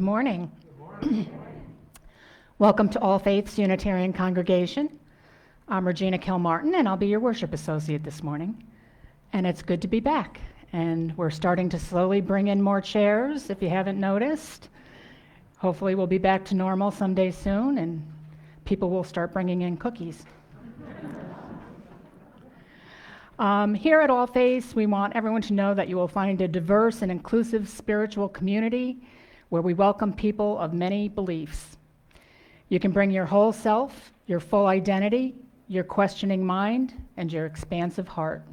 morning. Welcome to All Faiths Unitarian Congregation. I'm Regina Kilmartin, and I'll be your worship associate this morning. And it's good to be back. And we're starting to slowly bring in more chairs, if you haven't noticed. Hopefully we'll be back to normal someday soon, and people will start bringing in cookies. Here at All Faiths, we want everyone to know that you will find a diverse and inclusive spiritual community where we welcome people of many beliefs. You can bring your whole self, your full identity, your questioning mind, and your expansive heart.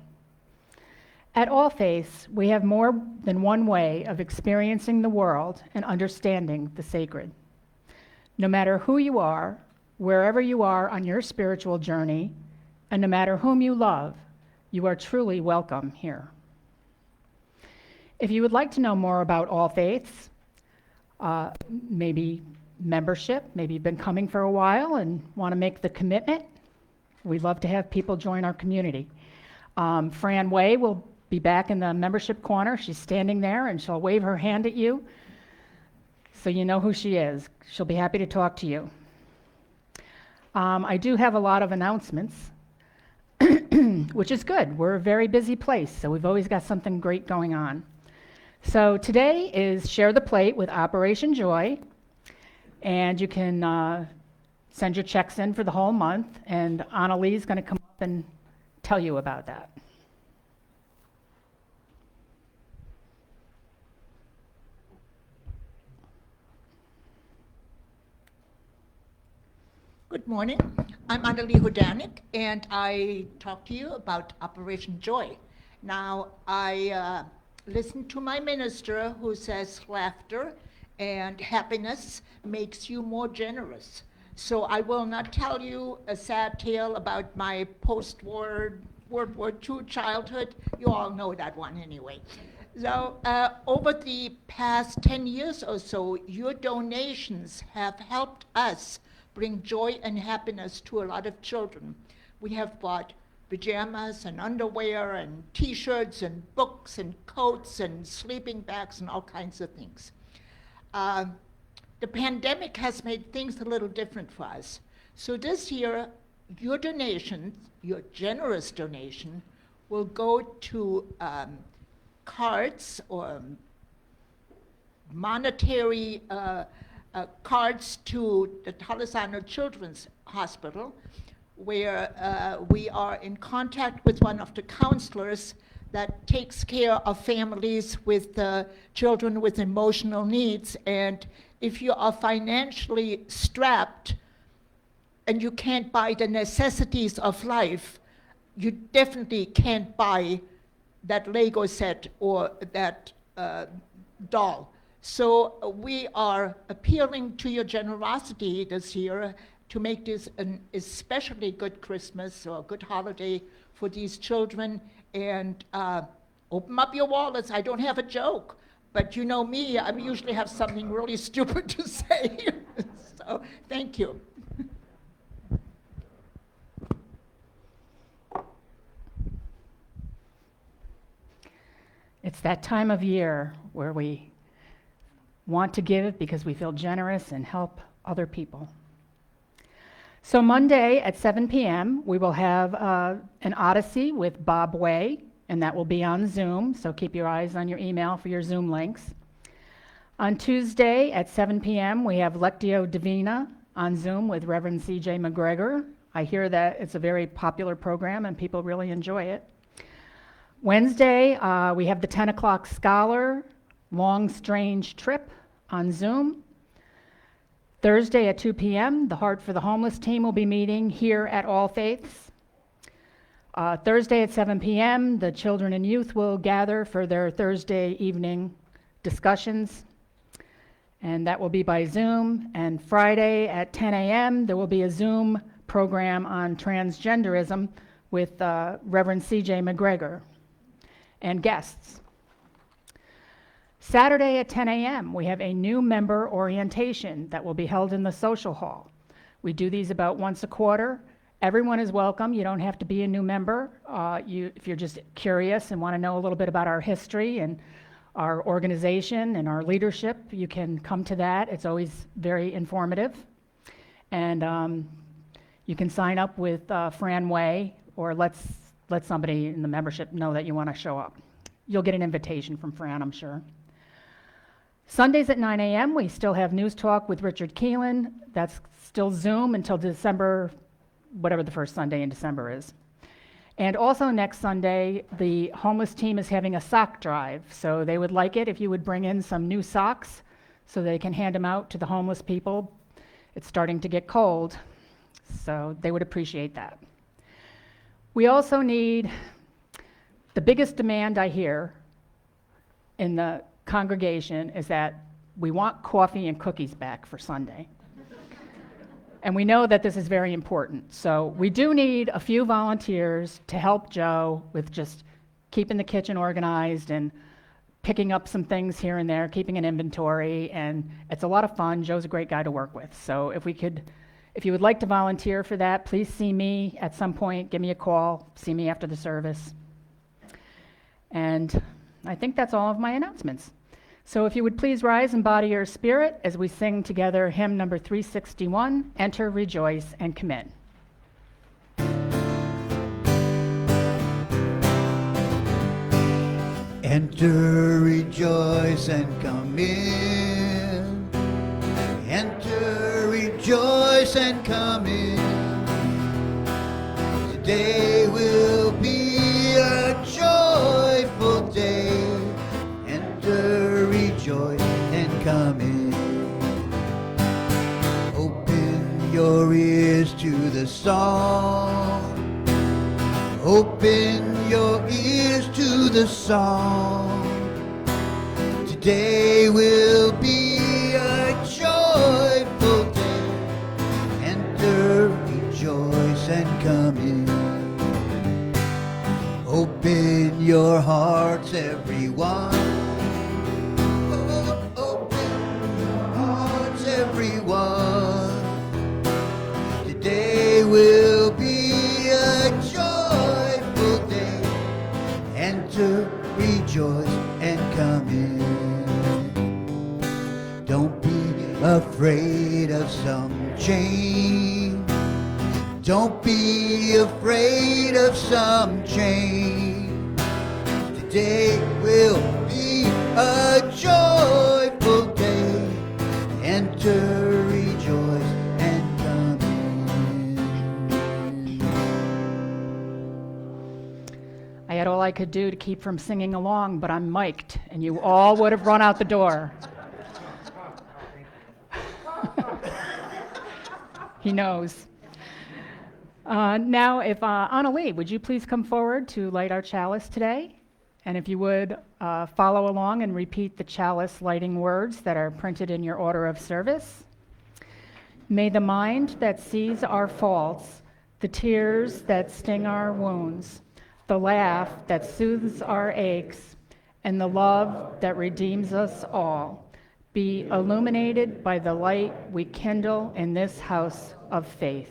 At All Faiths, we have more than one way of experiencing the world and understanding the sacred. No matter who you are, wherever you are on your spiritual journey, and no matter whom you love, you are truly welcome here. If you would like to know more about All Faiths, maybe membership, maybe you've been coming for a while and want to make the commitment, we'd love to have people join our community. Fran Way will be back in the membership corner. She's standing there and she'll wave her hand at you so you know who she is. She'll be happy to talk to you. I do have a lot of announcements, which is good. We're a very busy place, so we've always got something great going on. So today is Share the Plate with Operation Joy, and you can send your checks in for the whole month, and Annalee's going to come up and tell you about that. Good morning. I'm Annalee Hodanik, and I talk to you about Operation Joy. Now, I listen to my minister who says laughter and happiness makes you more generous. So I will not tell you a sad tale about my post-war World War II childhood. You all know that one anyway. So over the past 10 years or so, your donations have helped us bring joy and happiness to a lot of children. We have bought pajamas and underwear and t-shirts and books and coats and sleeping bags and all kinds of things. The pandemic has made things a little different for us. So this year, your donation, your generous donation, will go to cards or monetary cards to the Talisano Children's Hospital, where we are in contact with one of the counselors that takes care of families with children with emotional needs. And if you are financially strapped and you can't buy the necessities of life, you definitely can't buy that Lego set or that doll. So we are appealing to your generosity this year to make this an especially good Christmas or a good holiday for these children. And open up your wallets. I don't have a joke, but you know me, I usually have something really stupid to say. So thank you. It's that time of year where we want to give because we feel generous and help other people. So Monday at 7 p.m., we will have an Odyssey with Bob Way, and that will be on Zoom, so keep your eyes on your email for your Zoom links. On Tuesday at 7 p.m., we have Lectio Divina on Zoom with Rev CJ McGregor. I hear that it's a very popular program and people really enjoy it. Wednesday, we have the 10 o'clock Scholar Long Strange Trip on Zoom. Thursday at 2 p.m., the Heart for the Homeless team will be meeting here at All Faiths. Thursday at 7 p.m., the children and youth will gather for their Thursday evening discussions, and that will be by Zoom. And Friday at 10 a.m., there will be a Zoom program on transgenderism with Reverend CJ McGregor and guests. Saturday at 10 a.m., we have a new member orientation that will be held in the social hall. We do these about once a quarter. Everyone is welcome. You don't have to be a new member. If you're just curious and want to know a little bit about our history and our organization and our leadership, you can come to that. It's always very informative. And you can sign up with Fran Way, or let somebody in the membership know that you want to show up. You'll get an invitation from Fran, I'm sure. Sundays at 9 a.m., we still have News Talk with Richard Keelan. That's still Zoom until December, whatever the first Sunday in December is. And also next Sunday, the homeless team is having a sock drive. So they would like it if you would bring in some new socks so they can hand them out to the homeless people. It's starting to get cold, so they would appreciate that. We also need, the biggest demand I hear in the congregation is that we want coffee and cookies back for Sunday. And we know that this is very important. So we do need a few volunteers to help Joe with just keeping the kitchen organized and picking up some things here and there, keeping an inventory, and it's a lot of fun. Joe's a great guy to work with. So if you would like to volunteer for that, please see me at some point, give me a call, see me after the service. And I think that's all of my announcements. So if you would please rise and body your spirit as we sing together hymn number 361, Enter, Rejoice, and Come In. Enter, rejoice, and come in. Enter, rejoice, and come in. Today will be a joyful day. Enter, rejoice, and come in. Open your ears to the song. Open your ears to the song. Today will be a joyful day. Enter, rejoice, and come in. Open your hearts, everyone. Open your hearts, everyone. Today will be a joyful day. Enter, rejoice, and come in. Don't be afraid of some change. Don't be afraid of some change. Today will be a joyful day. Enter, rejoice, and come in. I had all I could do to keep from singing along, but I'm mic'd, and you all would have run out the door. He knows. Now, if Annalie, would you please come forward to light our chalice today? And if you would follow along and repeat the chalice lighting words that are printed in your order of service. May the mind that sees our faults, the tears that sting our wounds, the laugh that soothes our aches, and the love that redeems us all be illuminated by the light we kindle in this house of faith.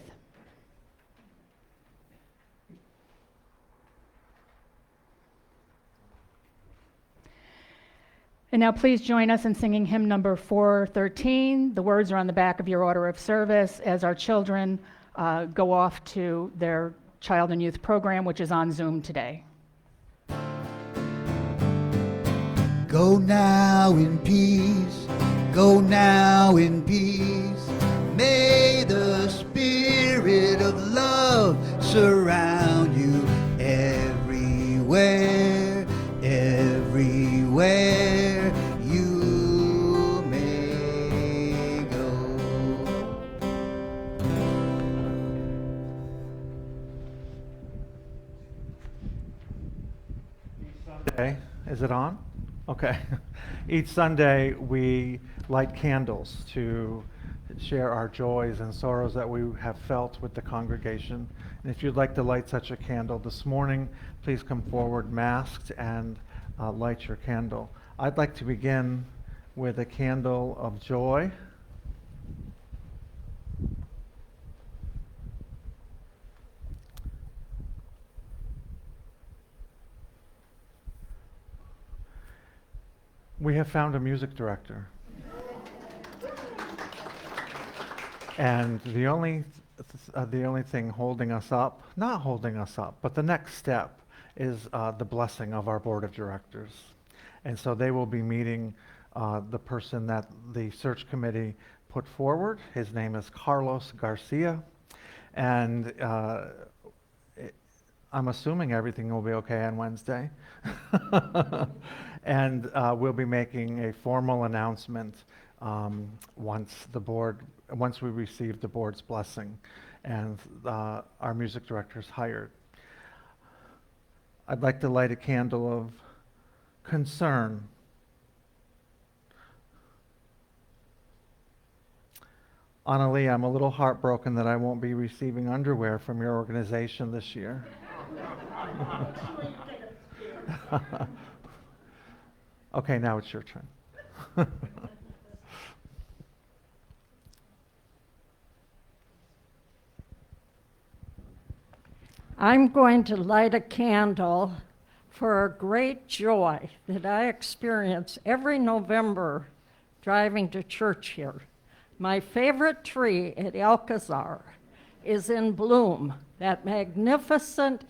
And now please join us in singing hymn number 413. The words are on the back of your order of service as our children go off to their child and youth program, which is on Zoom today. Go now in peace, go now in peace. May the spirit of love surround you everywhere, everywhere you may go. Sunday, is it on? Okay. Each Sunday we light candles to share our joys and sorrows that we have felt with the congregation. And if you'd like to light such a candle this morning, please come forward masked and light your candle. I'd like to begin with a candle of joy. We have found a music director. And the only thing holding us up, not holding us up, but the next step is the blessing of our board of directors. And so they will be meeting the person that the search committee put forward. His name is Carlos Garcia. And I'm assuming everything will be okay on Wednesday. And we'll be making a formal announcement once we receive the board's blessing and our music director is hired. I'd like to light a candle of concern. Annalie, I'm a little heartbroken that I won't be receiving underwear from your organization this year. Okay, now it's your turn. I'm going to light a candle for a great joy that I experience every November driving to church here. My favorite tree at Alcazar is in bloom, that magnificent,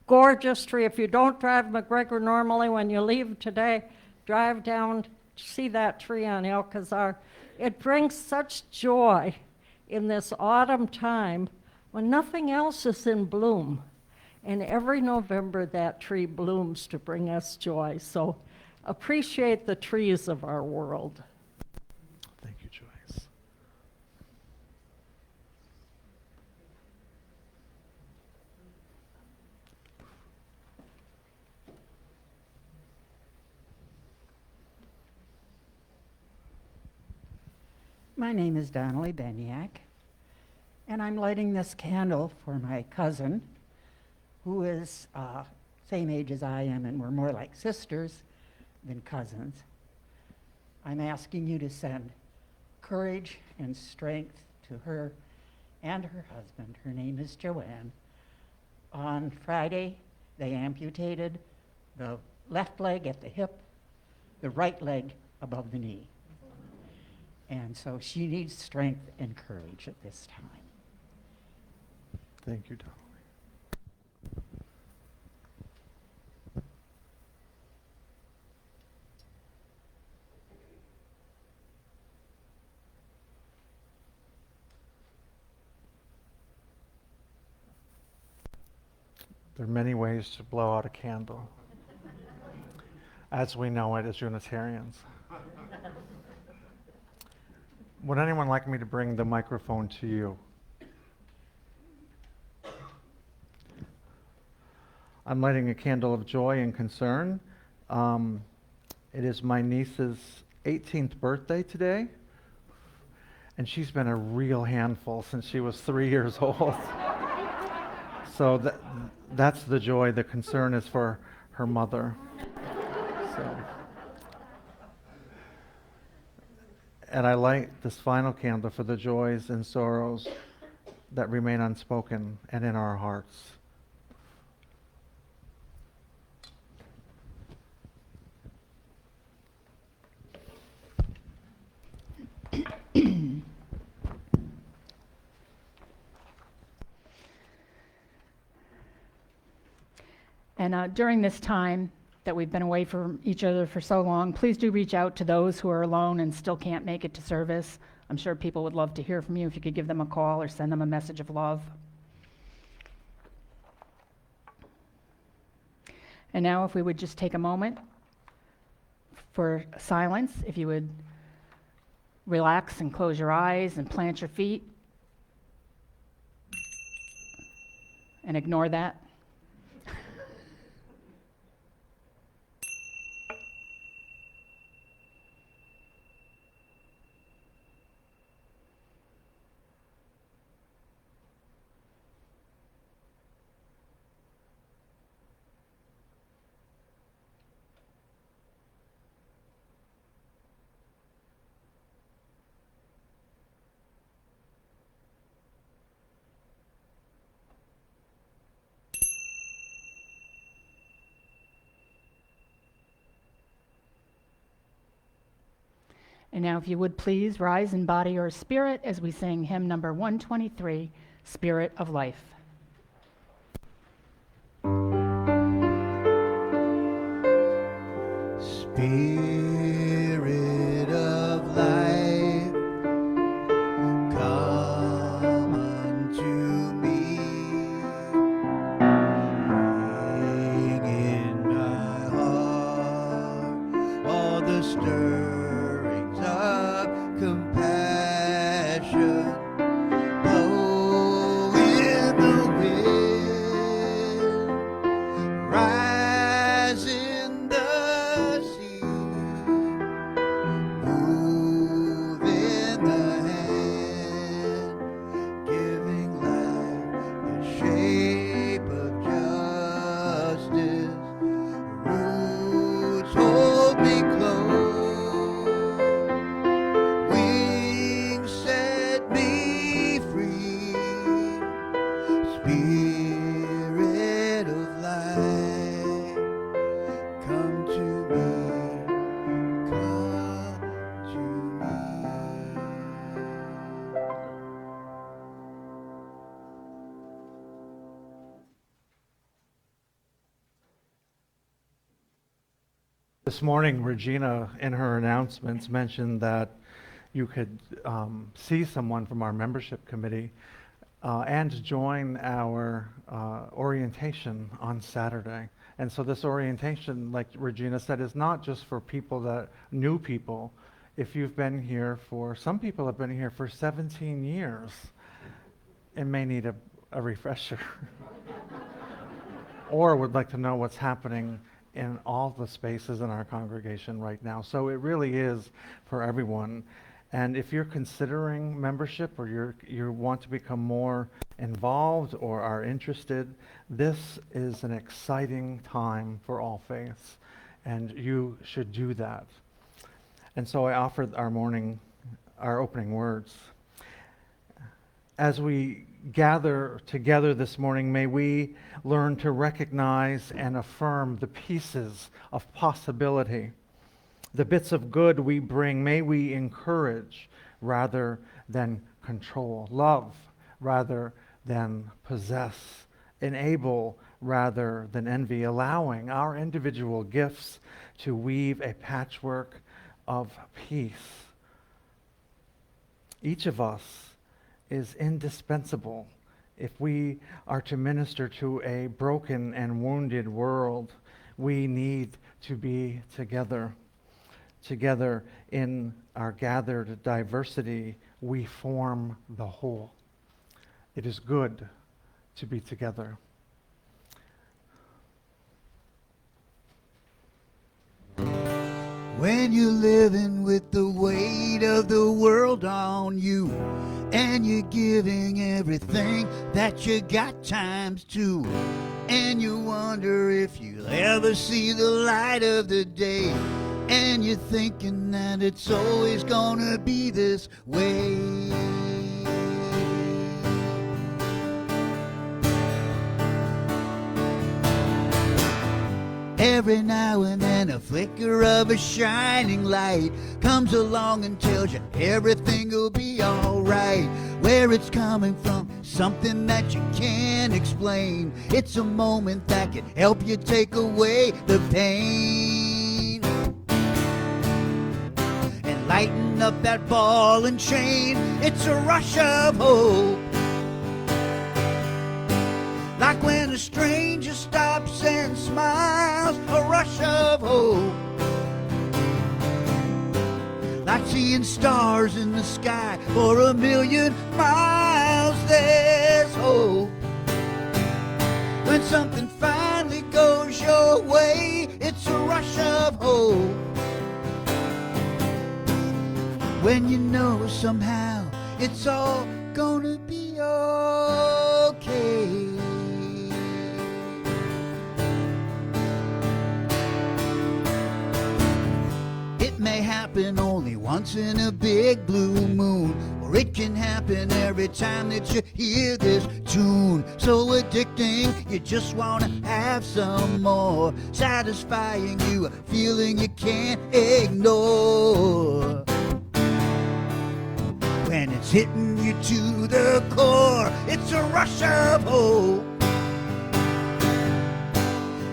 gorgeous tree. If you don't drive McGregor normally, when you leave today, drive down, see that tree on Alcazar. It brings such joy in this autumn time when nothing else is in bloom. And every November that tree blooms to bring us joy. So appreciate the trees of our world. Thank you, Joyce. My name is Donnelly Benyak, and I'm lighting this candle for my cousin, who is same age as I am, and we're more like sisters than cousins. I'm asking you to send courage and strength to her and her husband. Her name is Joanne. On Friday, they amputated the left leg at the hip, the right leg above the knee. And so she needs strength and courage at this time. Thank you, Donnelly. There are many ways to blow out a candle, as we know it as Unitarians. Would anyone like me to bring the microphone to you? I'm lighting a candle of joy and concern. It is my niece's 18th birthday today, and she's been a real handful since she was 3 years old. So that's the joy. The concern is for her mother. So. And I light this final candle for the joys and sorrows that remain unspoken and in our hearts. And during this time that we've been away from each other for so long, please do reach out to those who are alone and still can't make it to service. I'm sure people would love to hear from you if you could give them a call or send them a message of love. And now if we would just take a moment for silence, if you would relax and close your eyes and plant your feet and ignore that. And now if you would please rise in body or spirit as we sing hymn number 123, Spirit of Life. Spirit of life, come unto me. Bring in my heart all the stirrings of compassion. Blow in the wind, rise in the sea, move in the hand, giving life the shape of justice. Roots hold me close, wings set me free. Spirit of life, come to me, come to me. This morning, Regina, in her announcements, mentioned that you could see someone from our membership committee and join our orientation on Saturday. And so this orientation, like Regina said, is not just for people that, new people. If you've been here for, some people have been here for 17 years, it may need a refresher. Or would like to know what's happening in all the spaces in our congregation right now. So it really is for everyone. And if you're considering membership or you want to become more involved or are interested, this is an exciting time for all faiths, and you should do that. And so I offered our opening words. As we gather together this morning, may we learn to recognize and affirm the pieces of possibility. The bits of good we bring, may we encourage rather than control, love rather than possess, enable rather than envy, allowing our individual gifts to weave a patchwork of peace. Each of us is indispensable if we are to minister to a broken and wounded world. We need to be together. Together in our gathered diversity, we form the whole. It is good to be together. When you're living with the weight of the world on you, and you're giving everything that you got times two, and you wonder if you'll ever see the light of the day, and you're thinking that it's always gonna be this way. Every now and then a flicker of a shining light comes along and tells you everything will be alright. Where it's coming from, something that you can't explain. It's a moment that can help you take away the pain and lighten up that ball and chain. It's a rush of hope, like when a stranger stops and smiles, a rush of hope. Like seeing stars in the sky for 1,000,000 miles, there's hope. When something finally goes your way, it's a rush of hope. When you know somehow it's all gonna be okay. It may happen only once in a big blue moon, or it can happen every time that you hear this tune. So addicting, you just want to have some more, satisfying you, a feeling you can't ignore. and it's hitting you to the core. It's a rush of hope,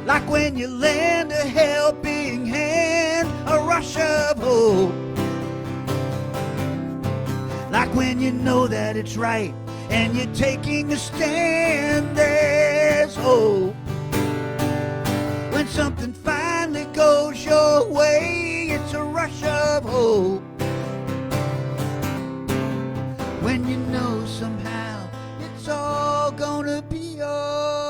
like when you lend a helping hand. A rush of hope, like when you know that it's right and you're taking a stand. There's hope when something finally goes your way. It's a rush of hope, when you know somehow it's all gonna be okay.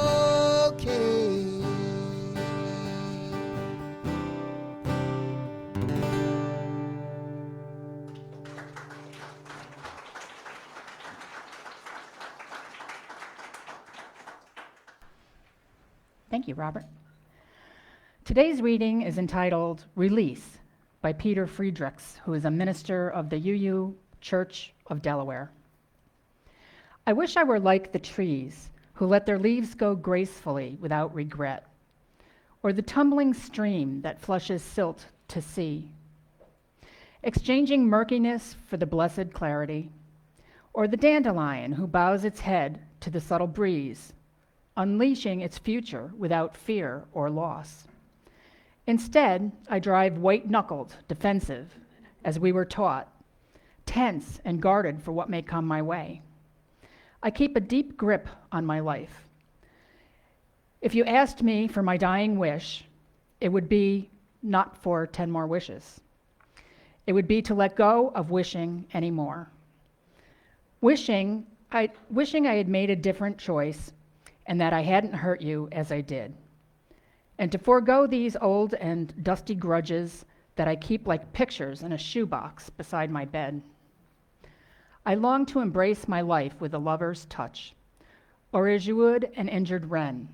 Thank you, Robert. Today's reading is entitled Release by Peter Friedrichs, who is a minister of the UU Church of Delaware. I wish I were like the trees who let their leaves go gracefully without regret, or the tumbling stream that flushes silt to sea, exchanging murkiness for the blessed clarity, or the dandelion who bows its head to the subtle breeze, unleashing its future without fear or loss. Instead, I drive white-knuckled, defensive, as we were taught, tense and guarded for what may come my way. I keep a deep grip on my life. If you asked me for my dying wish, it would be not for 10 more wishes. It would be to let go of wishing anymore. Wishing I had made a different choice and that I hadn't hurt you as I did. And to forego these old and dusty grudges that I keep like pictures in a shoebox beside my bed. I long to embrace my life with a lover's touch, or as you would an injured wren,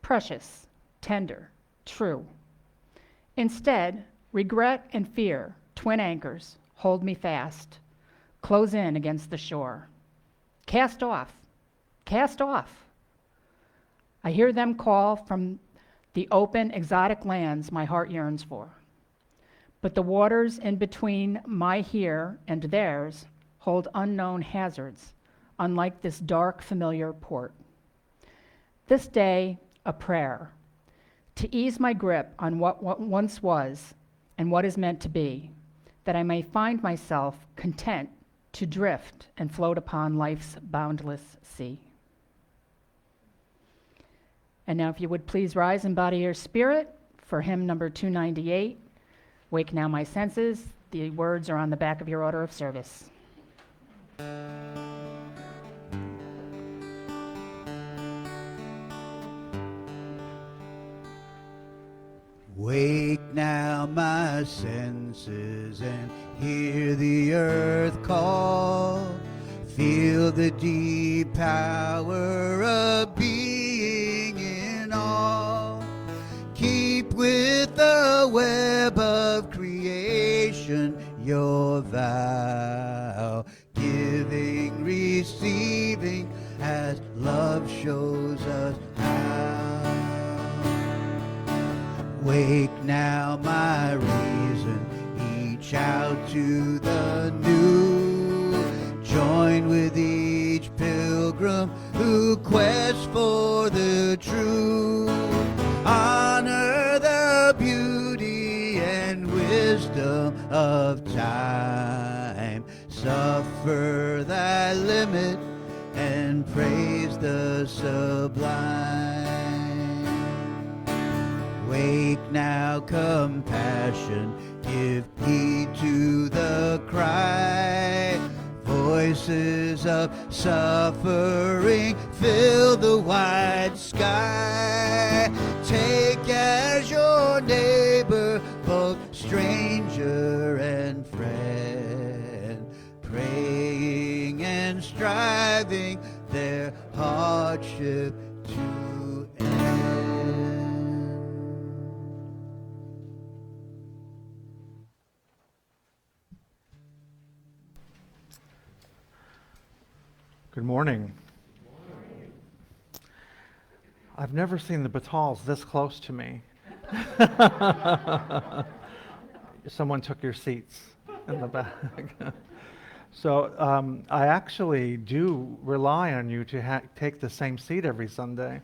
precious, tender, true. Instead, regret and fear, twin anchors, hold me fast, close in against the shore. Cast off, cast off. I hear them call from the open, exotic lands my heart yearns for. But the waters in between my here and theirs hold unknown hazards, unlike this dark, familiar port. This day, a prayer, to ease my grip on what once was and what is meant to be, that I may find myself content to drift and float upon life's boundless sea. And now if you would please rise and body your spirit for hymn number 298, Wake Now My Senses. The words are on the back of your order of service. Wake now my senses and hear the earth call. Feel the deep power of being in all. Keep with the web of creation your vow. Giving, receiving as love shows us how. Wake now my reason, each out to the new. Join with each pilgrim who quests for the truth. Honor the beauty and wisdom of time. Suffer thy limit and praise the sublime. Wake now compassion, give heed to the cry. Voices of suffering fill the wide sky. Take as your neighbor both stranger and friend, praying and striving their hardship to end. Good morning. I've never seen the Batals this close to me. Someone took your seats in the back. So I actually do rely on you to take the same seat every Sunday.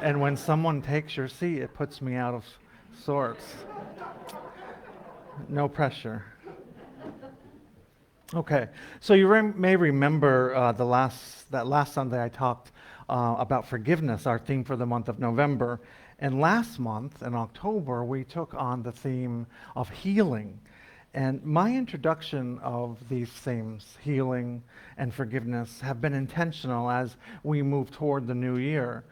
And when someone takes your seat, it puts me out of sorts. No pressure. Okay, so you may remember that last Sunday I talked about forgiveness, our theme for the month of November. And last month, in October, we took on the theme of healing. And my introduction of these themes, healing and forgiveness, have been intentional as we move toward the new year.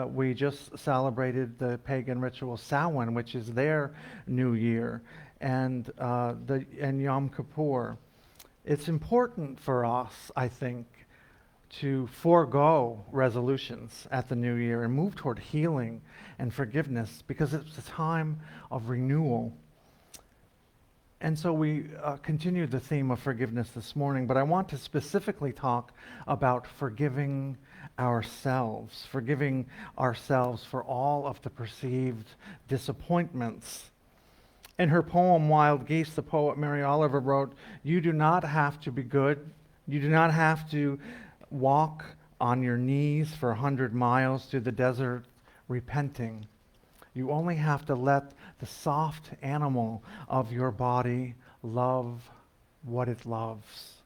We just celebrated the pagan ritual Samhain, which is their new year, and Yom Kippur. It's important for us, I think, to forego resolutions at the new year and move toward healing and forgiveness because it's a time of renewal. And so we continued the theme of forgiveness this morning, but I want to specifically talk about forgiving ourselves for all of the perceived disappointments. In her poem, Wild Geese, the poet Mary Oliver wrote, "You do not have to be good. You do not have to walk on your knees for 100 miles through the desert repenting. You only have to let the soft animal of your body love what it loves."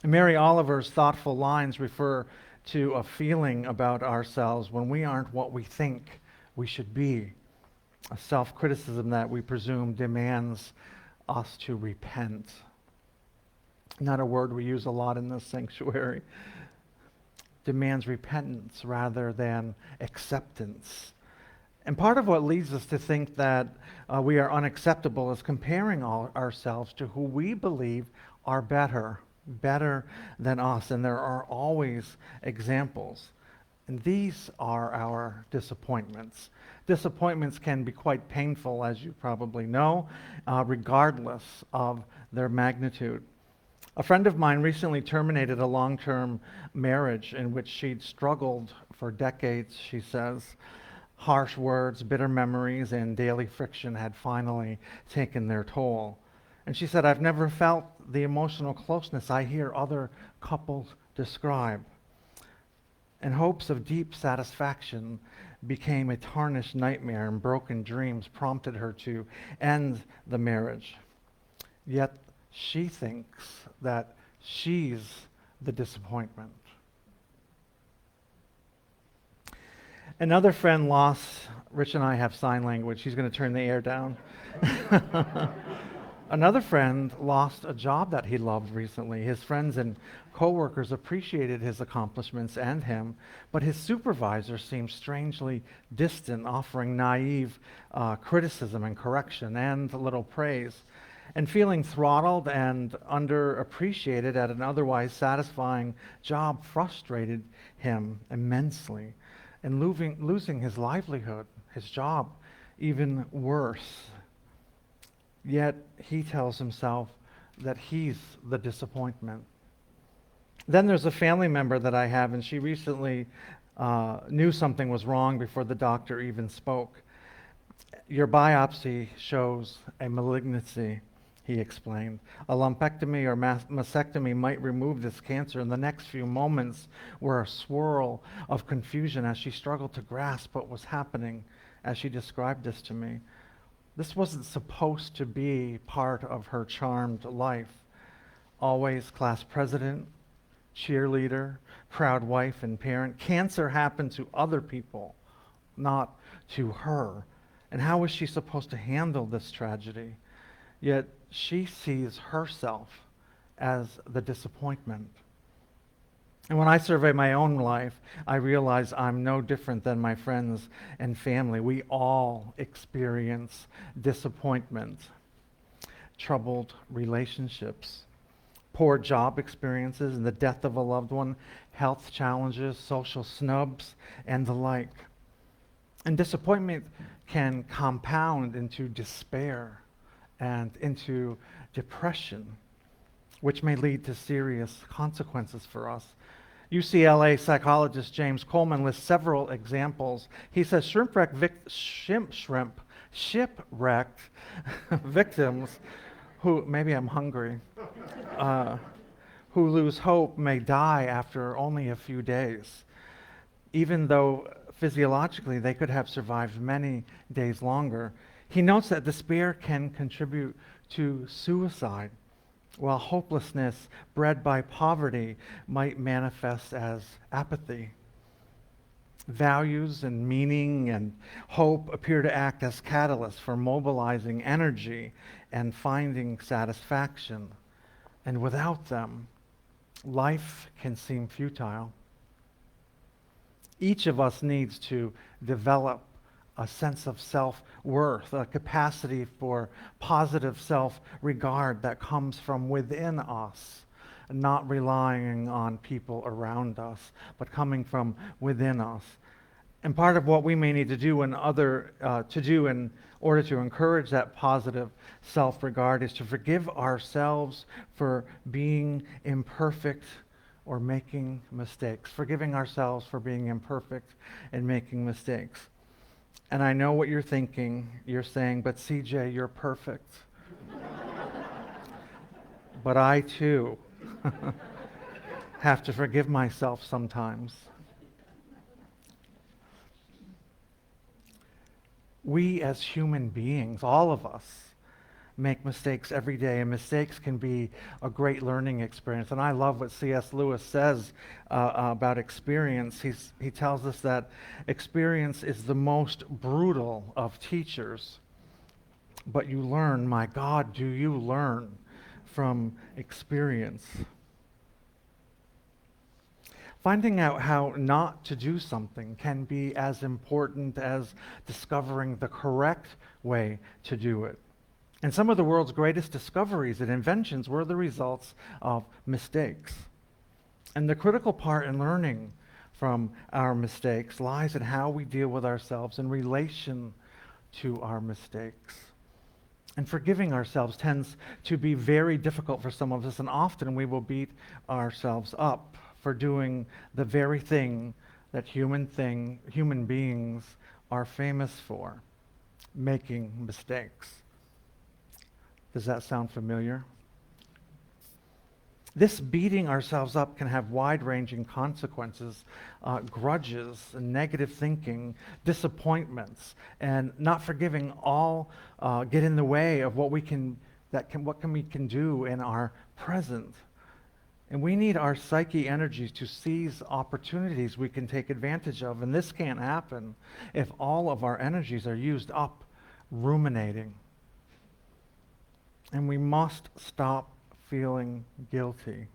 Mary Oliver's thoughtful lines refer to a feeling about ourselves when we aren't what we think we should be, a self-criticism that we presume demands us to repent. Not a word we use a lot in this sanctuary. Demands repentance rather than acceptance. And part of what leads us to think that we are unacceptable is comparing ourselves to who we believe are better than us. And there are always examples. And these are our disappointments. Disappointments can be quite painful, as you probably know, regardless of their magnitude. A friend of mine recently terminated a long-term marriage in which she'd struggled for decades, she says. Harsh words, bitter memories, and daily friction had finally taken their toll. And she said, "I've never felt the emotional closeness I hear other couples describe." And hopes of deep satisfaction became a tarnished nightmare, and broken dreams prompted her to end the marriage. Yet she thinks that she's the disappointment. Another friend lost, Rich and I have sign language. He's going to turn the air down. Another friend lost a job that he loved recently. His friends and coworkers appreciated his accomplishments and him, but his supervisor seemed strangely distant, offering naive criticism and correction and little praise. And feeling throttled and underappreciated at an otherwise satisfying job frustrated him immensely. And losing his livelihood, his job, even worse. Yet he tells himself that he's the disappointment. Then there's a family member that I have, and she recently knew something was wrong before the doctor even spoke. "Your biopsy shows a malignancy," he explained. "A lumpectomy or mastectomy might remove this cancer." And the next few moments were a swirl of confusion as she struggled to grasp what was happening as she described this to me. This wasn't supposed to be part of her charmed life. Always class president, cheerleader, proud wife and parent. Cancer happened to other people, not to her. And how was she supposed to handle this tragedy? Yet she sees herself as the disappointment. And when I survey my own life, I realize I'm no different than my friends and family. We all experience disappointment, troubled relationships, poor job experiences, and the death of a loved one, health challenges, social snubs, and the like. And disappointment can compound into despair and into depression, which may lead to serious consequences for us. UCLA psychologist James Coleman lists several examples. He says shipwrecked victims who, maybe I'm hungry, who lose hope may die after only a few days, even though physiologically they could have survived many days longer. He notes that despair can contribute to suicide, while hopelessness bred by poverty might manifest as apathy. Values and meaning and hope appear to act as catalysts for mobilizing energy and finding satisfaction. And without them, life can seem futile. Each of us needs to develop a sense of self-worth, a capacity for positive self-regard that comes from within us, not relying on people around us, but coming from within us. And part of what we may need to do in order to encourage that positive self-regard is to forgive ourselves for being imperfect or making mistakes. Forgiving ourselves for being imperfect and making mistakes. And I know what you're thinking. You're saying, but CJ, you're perfect. But I too have to forgive myself sometimes. We as human beings, all of us, make mistakes every day, and mistakes can be a great learning experience. And I love what C.S. Lewis says about experience. He tells us that experience is the most brutal of teachers. But you learn, my God, do you learn from experience? Finding out how not to do something can be as important as discovering the correct way to do it. And some of the world's greatest discoveries and inventions were the results of mistakes. And the critical part in learning from our mistakes lies in how we deal with ourselves in relation to our mistakes. And forgiving ourselves tends to be very difficult for some of us, and often we will beat ourselves up for doing the very thing that human beings are famous for, making mistakes. Does that sound familiar? This beating ourselves up can have wide-ranging consequences, grudges, and negative thinking, disappointments, and not forgiving all get in the way of what we can do in our present. And we need our psyche energies to seize opportunities we can take advantage of. And this can't happen if all of our energies are used up ruminating. And we must stop feeling guilty.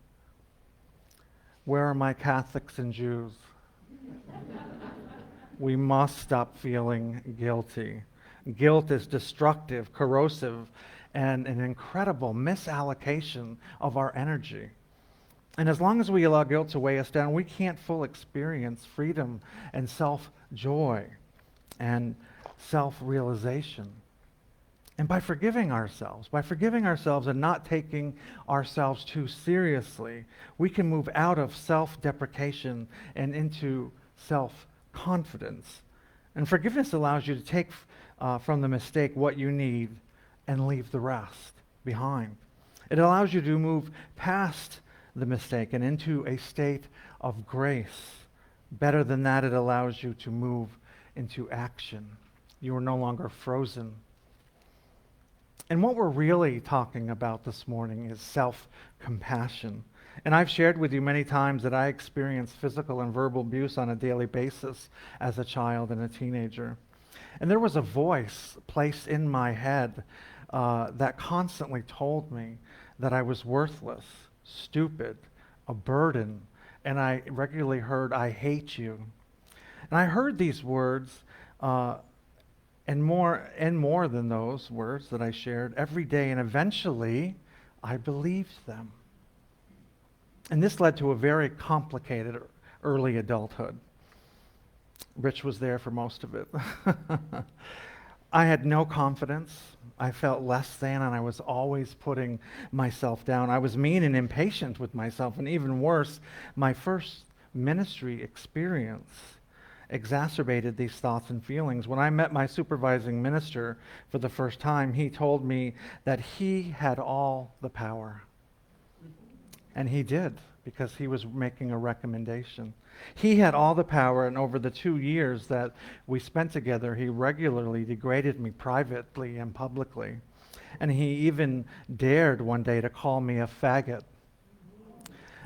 Where are my Catholics and Jews? We must stop feeling guilty. Guilt is destructive, corrosive, and an incredible misallocation of our energy. And as long as we allow guilt to weigh us down, we can't fully experience freedom and self-joy and self-realization. And by forgiving ourselves and not taking ourselves too seriously, we can move out of self-deprecation and into self-confidence. And forgiveness allows you to take from the mistake what you need and leave the rest behind. It allows you to move past the mistake and into a state of grace. Better than that, it allows you to move into action. You are no longer frozen. And what we're really talking about this morning is self-compassion. And I've shared with you many times that I experienced physical and verbal abuse on a daily basis as a child and a teenager. And there was a voice placed in my head that constantly told me that I was worthless, stupid, a burden, and I regularly heard, "I hate you." And I heard these words and more than those words that I shared every day, and eventually I believed them. And this led to a very complicated early adulthood. Rich was there for most of it. I had no confidence. I felt less than, and I was always putting myself down. I was mean and impatient with myself, and even worse, my first ministry experience exacerbated these thoughts and feelings. When I met my supervising minister for the first time, he told me that he had all the power. And he did, because he was making a recommendation. He had all the power, and over the 2 years that we spent together, he regularly degraded me privately and publicly. And he even dared one day to call me a faggot.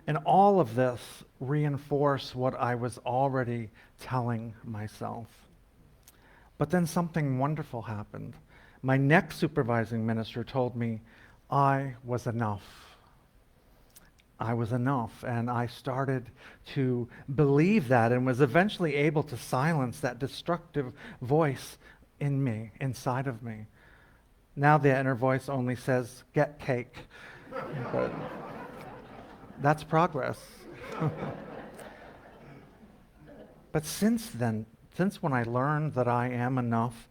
And all of this reinforced what I was already telling myself. But then something wonderful happened. My next supervising minister told me I was enough. I was enough, and I started to believe that and was eventually able to silence that destructive voice in me, inside of me. Now the inner voice only says, "Get cake." But that's progress. But since then, since when I learned that I am enough,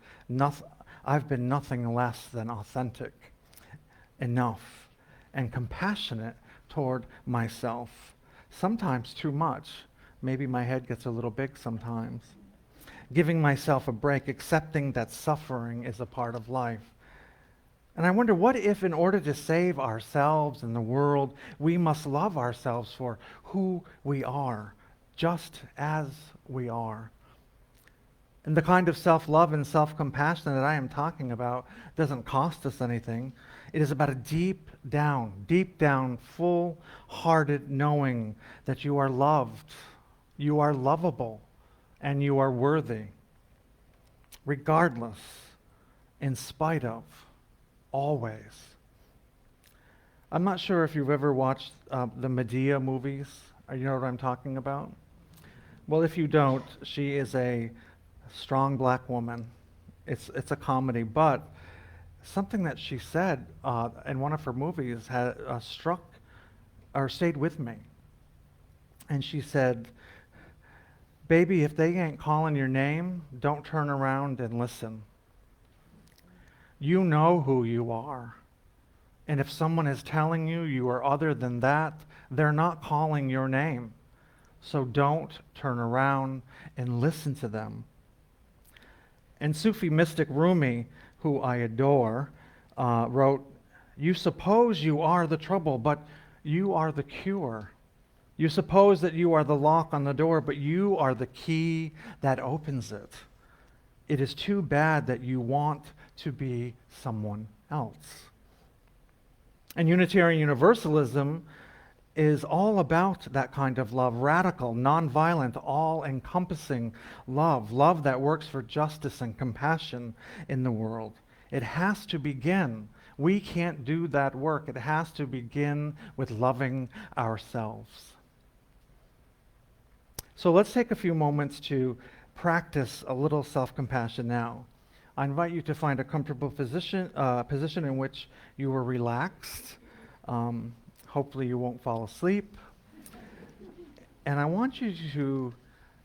I've been nothing less than authentic, enough, and compassionate toward myself. Sometimes too much. Maybe my head gets a little big sometimes. Giving myself a break, accepting that suffering is a part of life. And I wonder, what if in order to save ourselves and the world, we must love ourselves for who we are, just as we are? And the kind of self-love and self-compassion that I am talking about doesn't cost us anything. It is about a deep down, full-hearted knowing that you are loved, you are lovable, and you are worthy, regardless, in spite of, always. I'm not sure if you've ever watched the Medea movies. You know what I'm talking about? Well, if you don't, she is a strong black woman. It's a comedy, but something that she said in one of her movies had struck or stayed with me. And she said, "Baby, if they ain't calling your name, don't turn around and listen. You know who you are. And if someone is telling you you are other than that, they're not calling your name. So don't turn around and listen to them." And Sufi mystic Rumi, who I adore, wrote, "You suppose you are the trouble, but you are the cure. You suppose that you are the lock on the door, but you are the key that opens it. It is too bad that you want to be someone else." And Unitarian Universalism is all about that kind of love, radical, nonviolent, all-encompassing love that works for justice and compassion in the world. It has to begin. We can't do that work. It has to begin with loving ourselves. So let's take a few moments to practice a little self-compassion now. I invite you to find a comfortable position in which you are relaxed. Hopefully you won't fall asleep. And I want you to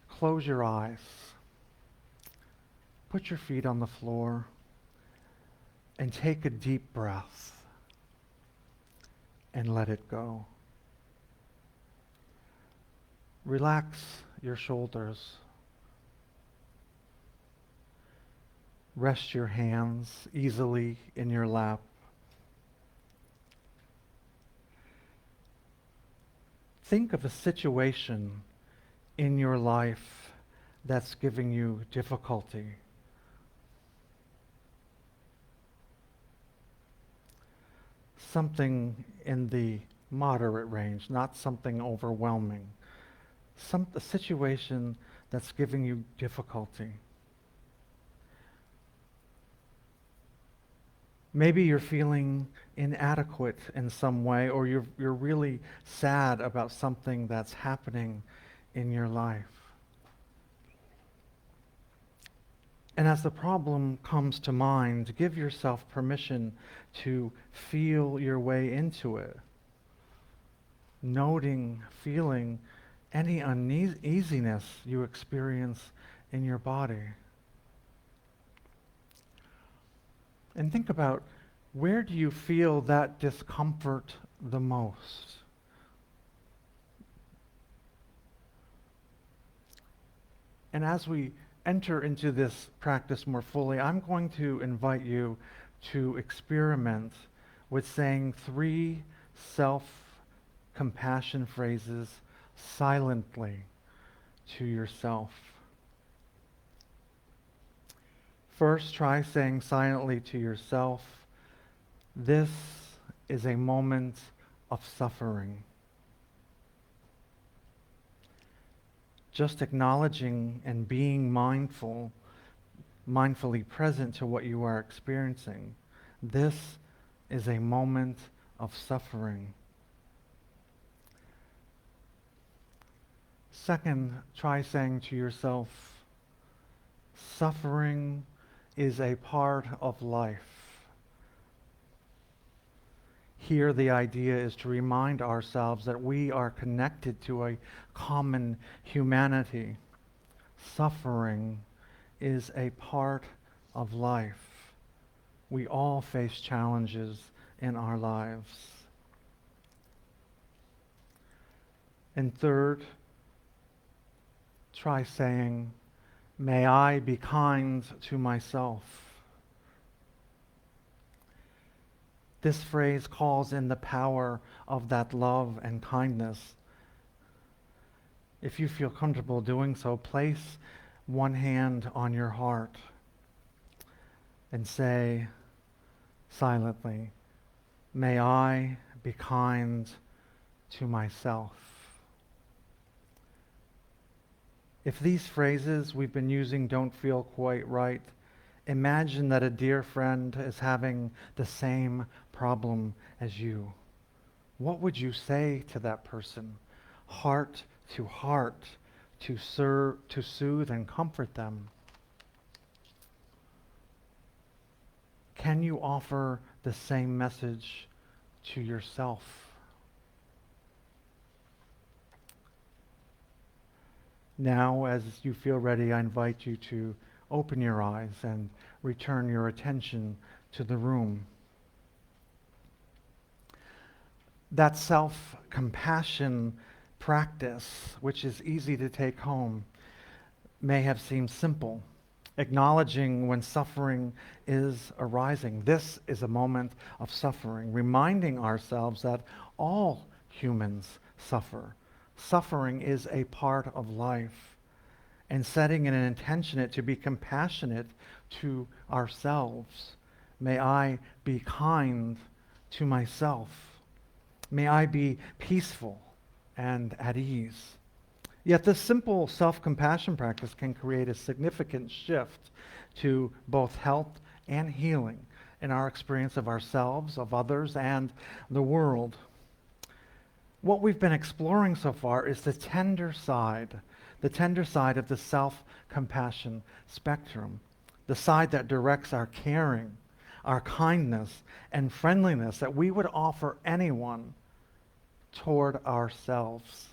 close your eyes. Put your feet on the floor and take a deep breath and let it go. Relax your shoulders. Rest your hands easily in your lap. Think of a situation in your life that's giving you difficulty. Something in the moderate range, not something overwhelming. A situation that's giving you difficulty. Maybe you're feeling inadequate in some way, or you're really sad about something that's happening in your life. And as the problem comes to mind, give yourself permission to feel your way into it, noting, feeling any uneasiness you experience in your body. And think about, where do you feel that discomfort the most? And as we enter into this practice more fully, I'm going to invite you to experiment with saying 3 compassion phrases silently to yourself. First, try saying silently to yourself, "This is a moment of suffering." Just acknowledging and being mindfully present to what you are experiencing. This is a moment of suffering. Second, try saying to yourself, "Suffering is a part of life." Here, the idea is to remind ourselves that we are connected to a common humanity. Suffering is a part of life. We all face challenges in our lives. And third, try saying, "May I be kind to myself." This phrase calls in the power of that love and kindness. If you feel comfortable doing so, place one hand on your heart and say silently, "May I be kind to myself." If these phrases we've been using don't feel quite right, imagine that a dear friend is having the same problem as you. What would you say to that person, heart to heart, to soothe and comfort them? Can you offer the same message to yourself? Now, as you feel ready, I invite you to open your eyes and return your attention to the room. That self-compassion practice, which is easy to take home, may have seemed simple. Acknowledging when suffering is arising. This is a moment of suffering, reminding ourselves that all humans suffer. Suffering is a part of life, and setting an intention to be compassionate to ourselves. May I be kind to myself. May I be peaceful and at ease. Yet this simple self-compassion practice can create a significant shift to both health and healing in our experience of ourselves, of others, and the world. What we've been exploring so far is the tender side of the self-compassion spectrum, the side that directs our caring, our kindness, and friendliness that we would offer anyone toward ourselves.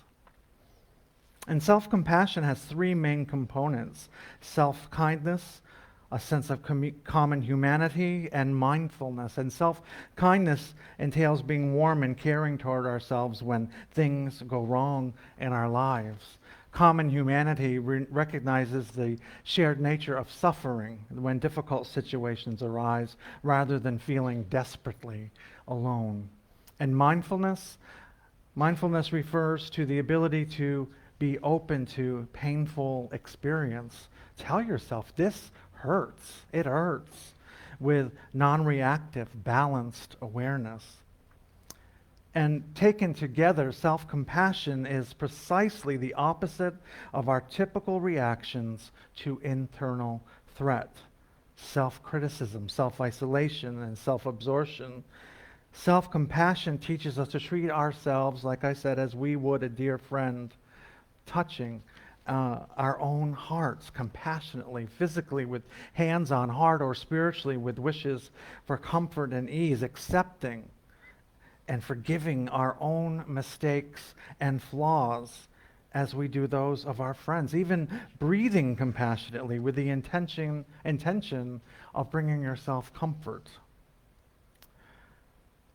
And self-compassion has three main components: self-kindness, a sense of common humanity, and mindfulness. And self-kindness entails being warm and caring toward ourselves when things go wrong in our lives. Common humanity recognizes the shared nature of suffering when difficult situations arise, rather than feeling desperately alone. And mindfulness refers to the ability to be open to painful experience. Tell yourself, "This hurts, it hurts," with non-reactive, balanced awareness. And taken together, self-compassion is precisely the opposite of our typical reactions to internal threat: self-criticism, self-isolation, and self-absorption. Self-compassion teaches us to treat ourselves, like I said, as we would a dear friend, touching our own hearts compassionately, physically with hands on heart, or spiritually with wishes for comfort and ease, accepting and forgiving our own mistakes and flaws as we do those of our friends, even breathing compassionately with the intention of bringing yourself comfort.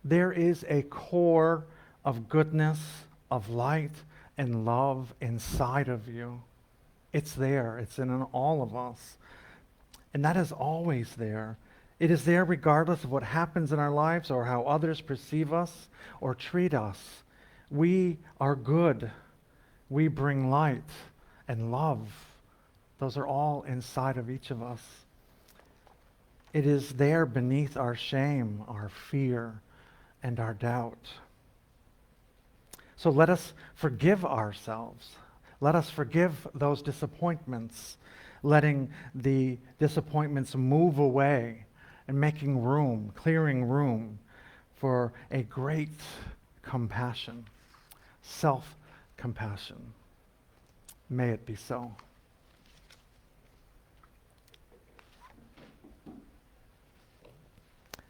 There is a core of goodness, of light, and love inside of you. It's there. It's in all of us. And that is always there. It is there regardless of what happens in our lives or how others perceive us or treat us. We are good. We bring light and love. Those are all inside of each of us. It is there beneath our shame, our fear, and our doubt. So let us forgive ourselves. Let us forgive those disappointments, letting the disappointments move away and making room, clearing room for a great compassion, self-compassion. May it be so.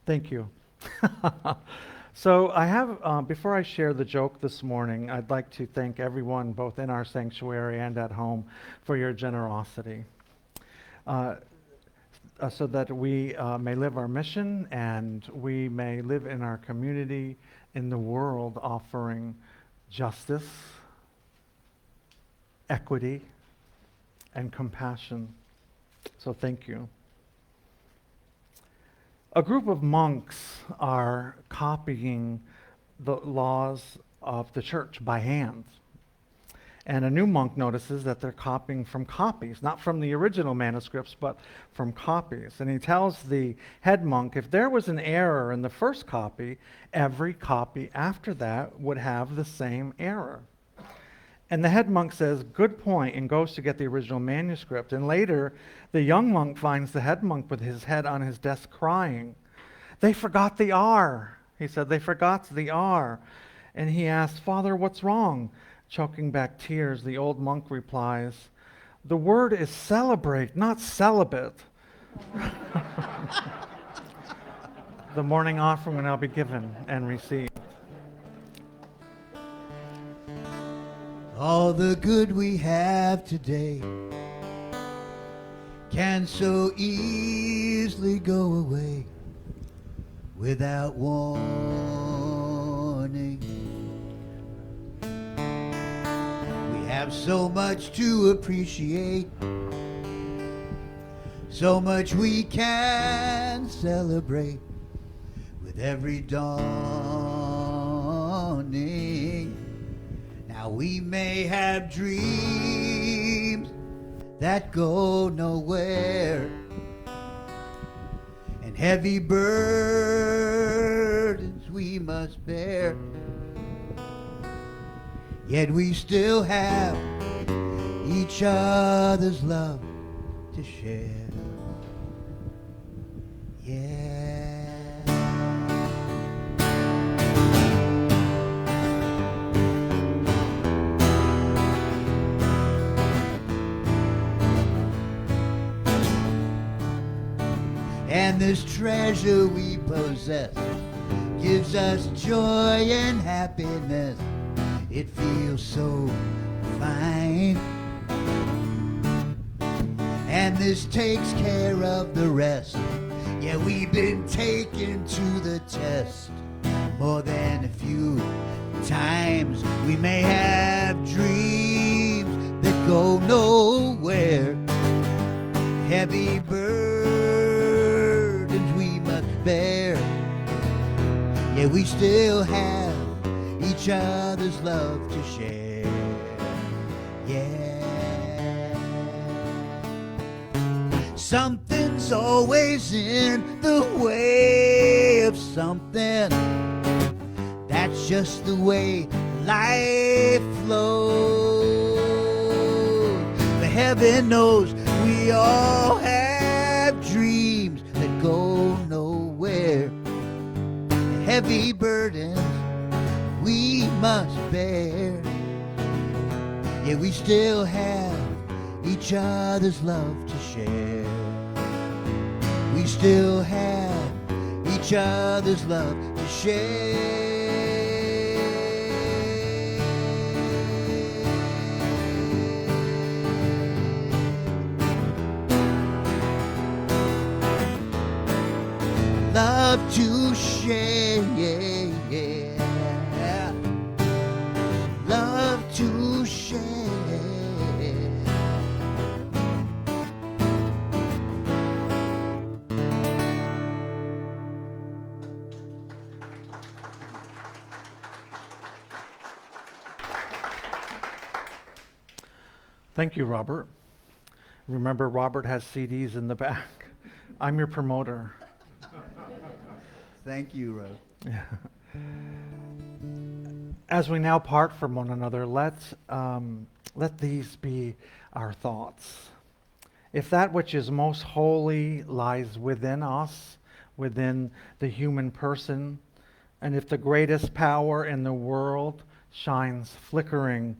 Thank you. So I have, before I share the joke this morning, I'd like to thank everyone, both in our sanctuary and at home, for your generosity. So that we may live our mission and we may live in our community, in the world, offering justice, equity, and compassion. So thank you. A group of monks are copying the laws of the church by hand. And a new monk notices that they're copying from copies, not from the original manuscripts, but from copies. And he tells the head monk, if there was an error in the first copy, every copy after that would have the same error. And the head monk says, good point, and goes to get the original manuscript. And later, the young monk finds the head monk with his head on his desk crying. They forgot the R. He said, they forgot the R. And he asked, Father, what's wrong? Choking back tears, the old monk replies, the word is celebrate, not celibate. The morning offering will now be given and received. All the good we have today can so easily go away without warning. We have so much to appreciate, so much we can celebrate with every dawning. Now we may have dreams that go nowhere and heavy burdens we must bear, yet we still have each other's love to share. Yeah. And this treasure we possess gives us joy and happiness. It feels so fine. And this takes care of the rest. Yeah, we've been taken to the test more than a few times. We may have dreams that go nowhere, heavy burdens we must bear, yet we still have each other's love to share. Yeah. Something's always in the way of something. That's just the way life flows. But heaven knows we all have dreams that go nowhere, heavy burdens we must bear, yet we still have each other's love to share. We still have each other's love to share. Love to share, love to share. Thank you, Robert. Remember, Robert has CDs in the back. I'm your promoter. Thank you, Rev. As we now part from one another, let these be our thoughts. If that which is most holy lies within us, within the human person, and if the greatest power in the world shines flickering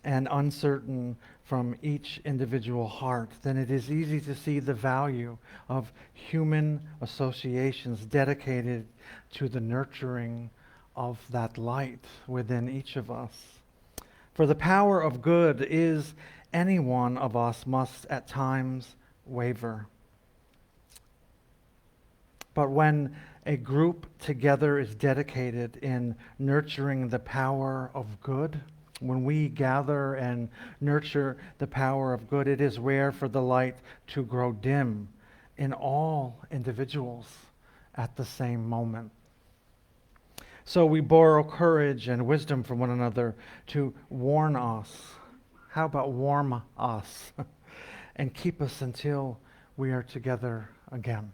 and uncertain from each individual heart, then it is easy to see the value of human associations dedicated to the nurturing of that light within each of us. For the power of good is any one of us must at times waver. But when a group together is dedicated in nurturing the power of good, when we gather and nurture the power of good, it is rare for the light to grow dim in all individuals at the same moment. So we borrow courage and wisdom from one another to warn us. How about warm us and keep us until we are together again.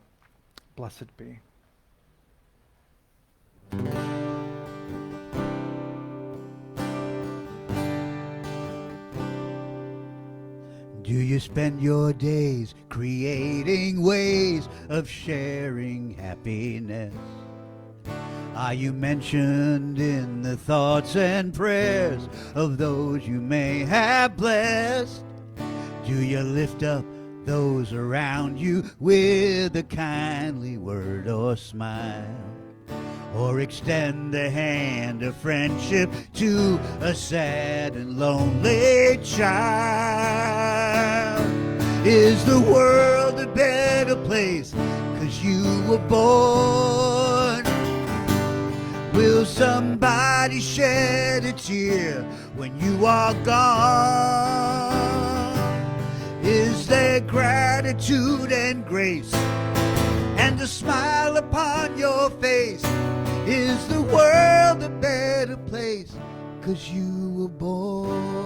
Blessed be. Do you spend your days creating ways of sharing happiness? Are you mentioned in the thoughts and prayers of those you may have blessed? Do you lift up those around you with a kindly word or smile? Or extend the hand of friendship to a sad and lonely child? Is the world a better place 'cause you were born? Will somebody shed a tear when you are gone? Is there gratitude and grace and a smile upon your face? Is the world a better place 'cause you were born?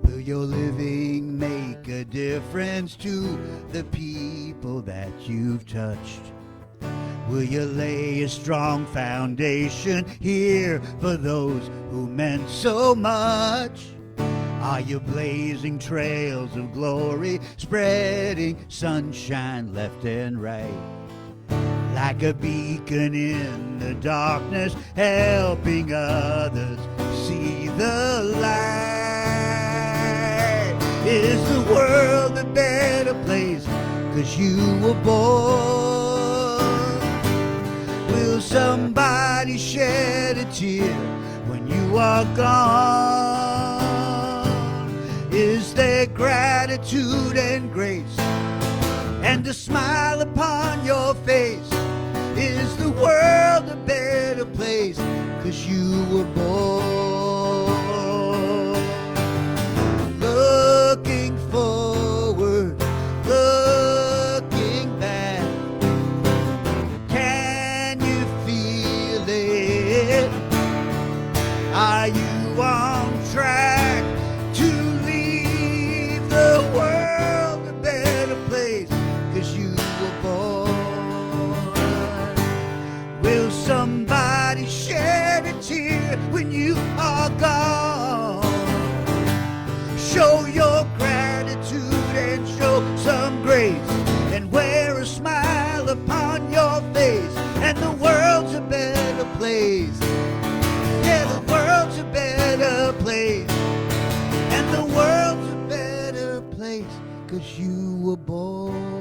Will your living make a difference to the people that you've touched? Will you lay a strong foundation here for those who meant so much? Are you blazing trails of glory, spreading sunshine left and right? Like a beacon in the darkness, helping others see the light. Is the world a better place 'cause you were born? Will somebody shed a tear when you are gone? Is there gratitude and grace and a smile upon your face? Is the world a better place 'cause you were born? Looking forward, looking back, can you feel it? Are you on track to leave the world a better place 'cause you were born? Will somebody shed a tear when you are gone? Show your gratitude and show some grace and wear a smile upon your face, and the world's a better place. Yeah, the world's a better place, and the world's a better place 'cause you were born.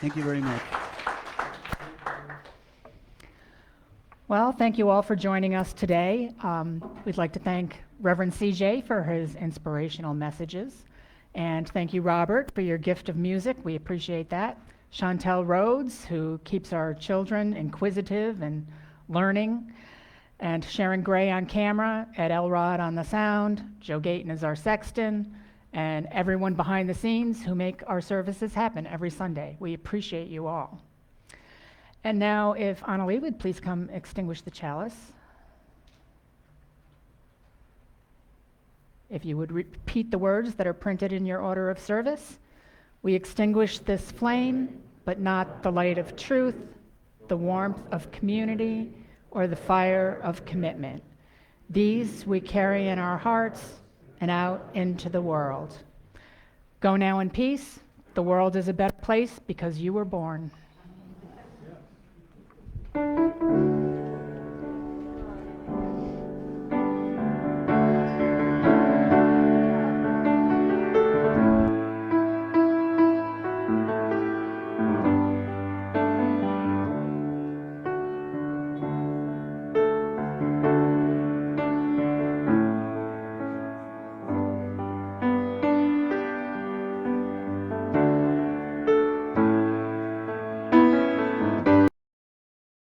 Thank you very much. Well, thank you all for joining us today. We'd like to thank Reverend CJ for his inspirational messages. And thank you, Robert, for your gift of music. We appreciate that. Chantel Rhodes, who keeps our children inquisitive and learning. And Sharon Gray on camera, Ed Elrod on the sound, Joe Gayton is our sexton, and everyone behind the scenes who make our services happen every Sunday. We appreciate you all. And now, if Annalie would please come extinguish the chalice. If you would repeat the words that are printed in your order of service. We extinguish this flame, but not the light of truth, the warmth of community, or the fire of commitment. These we carry in our hearts and out into the world. Go now in peace. The world is a better place because you were born.